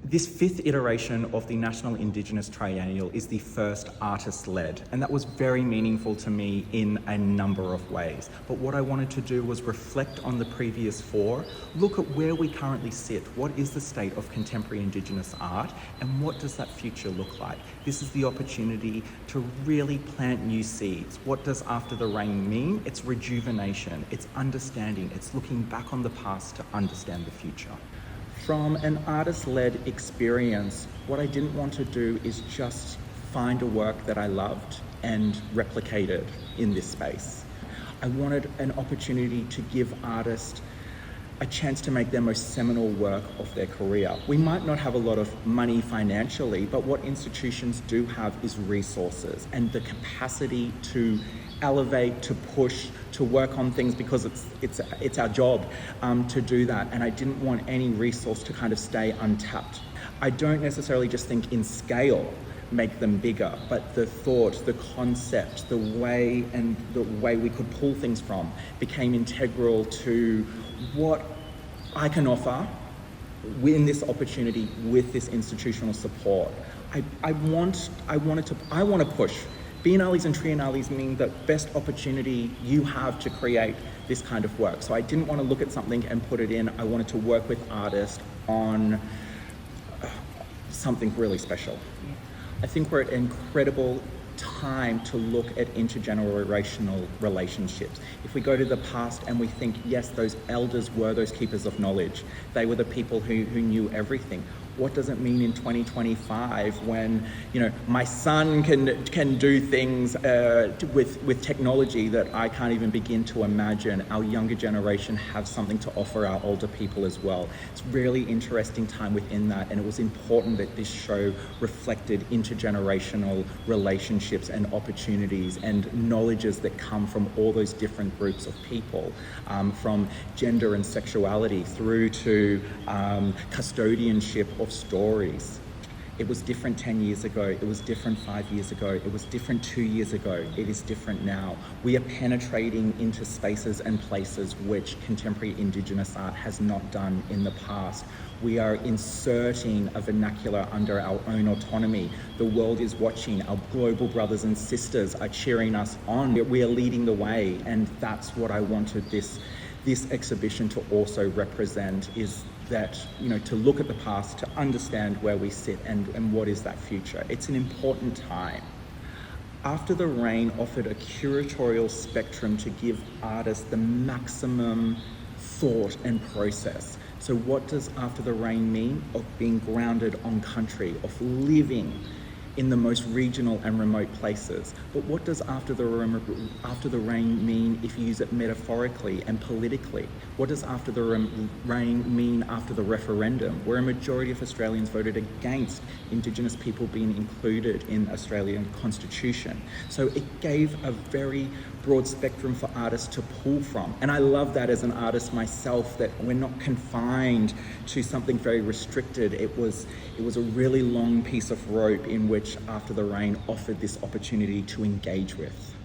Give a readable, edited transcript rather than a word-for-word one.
This fifth iteration of the National Indigenous Triennial is the first artist-led, and that was very meaningful to me in a number of ways. But what I wanted to do was reflect on the previous four, look at where we currently sit, what is the state of contemporary Indigenous art, and what does that future look like? This is the opportunity to really plant new seeds. What does After the Rain mean? It's rejuvenation, it's understanding, it's looking back on the past to understand the future. From an artist-led experience, what I didn't want to do is just find a work that I loved and replicate it in this space. I wanted an opportunity to give artists a chance to make their most seminal work of their career. We might not have a lot of money financially, but what institutions do have is resources and the capacity to elevate, to push, to work on things because it's our job to do that. And I didn't want any resource to kind of stay untapped. I don't necessarily just think in scale make them bigger, but the thought, the concept, the way we could pull things from became integral to what I can offer in this opportunity with this institutional support. I want to push. Biennales and Triennales mean the best opportunity you have to create this kind of work. So I didn't want to look at something and put it in. I wanted to work with artists on something really special. I think we're at an incredible time to look at intergenerational relationships. If we go to the past and we think, yes, those elders were those keepers of knowledge. They were the people who knew everything. What does it mean in 2025 when, my son can do things with technology that I can't even begin to imagine? Our younger generation have something to offer our older people as well. It's a really interesting time within that, and it was important that this show reflected intergenerational relationships and opportunities and knowledges that come from all those different groups of people, from gender and sexuality through to custodianship of stories. It was different 10 years ago, it was different 5 years ago, it was different 2 years ago, it is different now. We are penetrating into spaces and places which contemporary Indigenous art has not done in the past. We are inserting a vernacular under our own autonomy. The world is watching, our global brothers and sisters are cheering us on. We are leading the way, and that's what I wanted this exhibition to also represent, is that, to look at the past, to understand where we sit and what is that future. It's an important time. After the Rain offered a curatorial spectrum to give artists the maximum thought and process. So what does After the Rain mean? Of being grounded on country, of living in the most regional and remote places. But what does After the Rain mean if you use it metaphorically and politically? What does After the Rain mean after the referendum, where a majority of Australians voted against Indigenous people being included in Australian Constitution? So it gave a very broad spectrum for artists to pull from. And I love that as an artist myself, that we're not confined to something very restricted. It was a really long piece of rope in which After the Rain offered this opportunity to engage with.